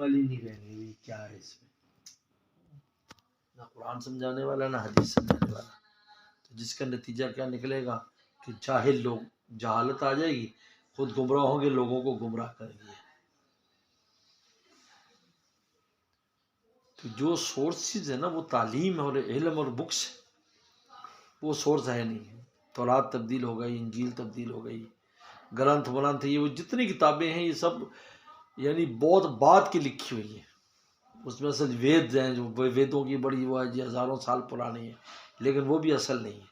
عمل ہی نہیں رہنے گی، کیا ہے اس میں؟ نہ قرآن سمجھانے والا نہ حدیث سمجھانے والا. تو جس کا نتیجہ کیا نکلے گا کہ جاہل لوگ، جہالت آ جائے گی، خود گمراہ ہوں گے، لوگوں کو گمراہ کریں گے. تو جو سورسز ہے نا وہ تعلیم اور علم اور بکس ہے، وہ سورس ہے نہیں. تورات تبدیل ہو گئی، انجیل تبدیل ہو گئی، گرنتھ وننتھ، یہ وہ جتنی کتابیں ہیں یہ سب یعنی بہت بعد کی لکھی ہوئی ہیں. اس میں اصل وید ہیں، جو ویدوں کی بڑی وہ ہے جی ہزاروں سال پرانی ہے، لیکن وہ بھی اصل نہیں ہے.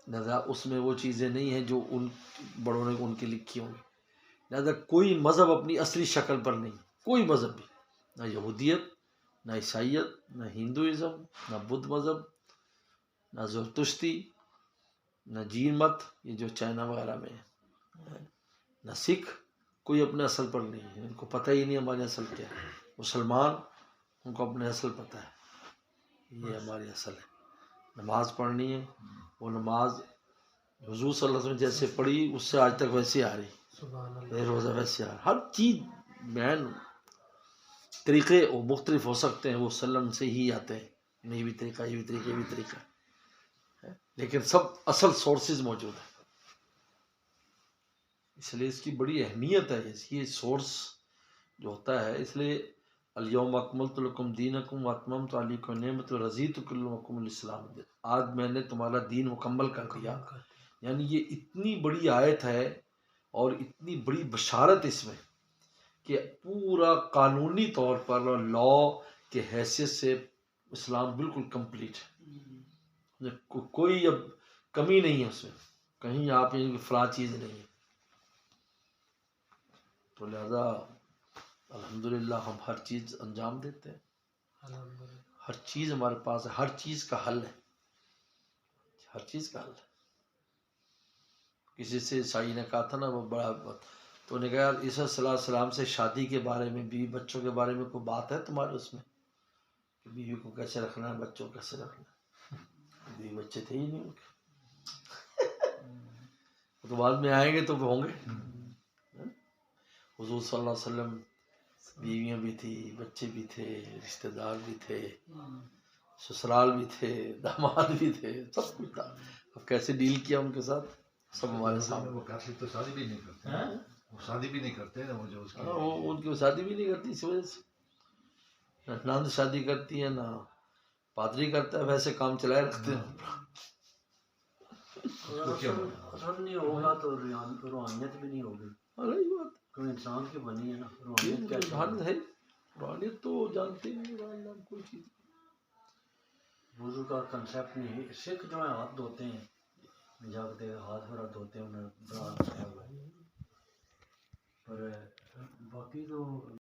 لہذا اس میں وہ چیزیں نہیں ہیں جو ان بڑوں نے ان کی لکھی ہوں گی. لہذا کوئی مذہب اپنی اصلی شکل پر نہیں، کوئی مذہب بھی، نہ یہودیت، نہ عیسائیت، نہ ہندوازم، نہ بدھ مذہب، نہ زرتشتی، نہ جین مت، یہ جو چائنا وغیرہ میں ہے، نہ سکھ، کوئی اپنے اصل پر نہیں ہے. ان کو پتہ ہی نہیں ہمارے اصل کیا ہے. مسلمان ان کو اپنے اصل پتہ ہے، یہ ہماری اصل ہے. نماز پڑھنی ہے، وہ نماز حضور صلی اللہ علیہ وسلم جیسے پڑھی اس سے آج تک ویسے آ رہی، روزہ ویسے آ رہا. ہر چیز مین طریقے وہ مختلف ہو سکتے ہیں، وہ وسلم سے ہی آتے ہیں، نہیں بھی طریقہ، یہ بھی طریقہ، یہ بھی طریقہ، لیکن سب اصل سورسز موجود ہیں. اس لیے اس کی بڑی اہمیت ہے. یہ سورس جو ہوتا ہے، اس لیے الیوم اکملت لکم دینکم واتممت علیکم نعمتی ورضیت لکم الاسلام، آج میں نے تمہارا دین مکمل کر دیا. یعنی یہ اتنی بڑی آیت ہے اور اتنی بڑی بشارت اس میں کہ پورا قانونی طور پر لا کے حیثیت سے اسلام بالکل کمپلیٹ ہے. کوئی اب کمی نہیں ہے اس میں، کہیں آپ یہ فلاں چیز نہیں ہے. تو لہذا الحمدللہ ہم ہر چیز انجام دیتے ہیں، ہر چیز ہمارے پاس ہے، ہر چیز کا حل ہے، ہر چیز کا حل ہے. کسی سے عیسائی نے کہا تھا نا وہ بڑا، تو نے کہا عیسیٰ صلی اللہ علیہ وسلم سے شادی کے بارے میں، بیوی بچوں کے بارے میں کوئی بات ہے تمہارے اس میں کہ بیوی کو کیسے رکھنا ہے، بچوں کو کیسے رکھنا ہے؟ بیوی بچے تھے ہی نہیں ان کے، تو بعد میں آئیں گے تو ہوں گے. حضور صلی اللہ علیہ وسلم بیویاں بھی تھی، بچے بھی تھے، رشتہ دار بھی تھے، سسرال بھی تھے، داماد بھی تھے، سب کچھ تھا. اب کیسے ڈیل کیا ان کے ساتھ سب ہمارے سامنے. وہ کافی تو شادی بھی نہیں کرتے، وہ شادی بھی نہیں کرتے نا، وہ جو اس کی وہ ان کی شادی بھی نہیں کرتی، اس وجہ سے نہ ناند شادی کرتی ہے، نہ پادری کرتا ہے، ویسے کام چلائے رکھتے ہیں. اصل نہیں ہوگا تو روحانیت بھی نہیں ہوگی. کوئی انسان کی بنی ہے نا، روحانیت کیا ہے؟ روحانیت تو جانتے ہی نہیں کوئی چیز. وضو کا کنسیپٹ نہیں ہے. سکھ جو ہے ہاتھ دھوتے ہیں، جاگتے ہاتھ پھر دھوتے ہیں، انہیں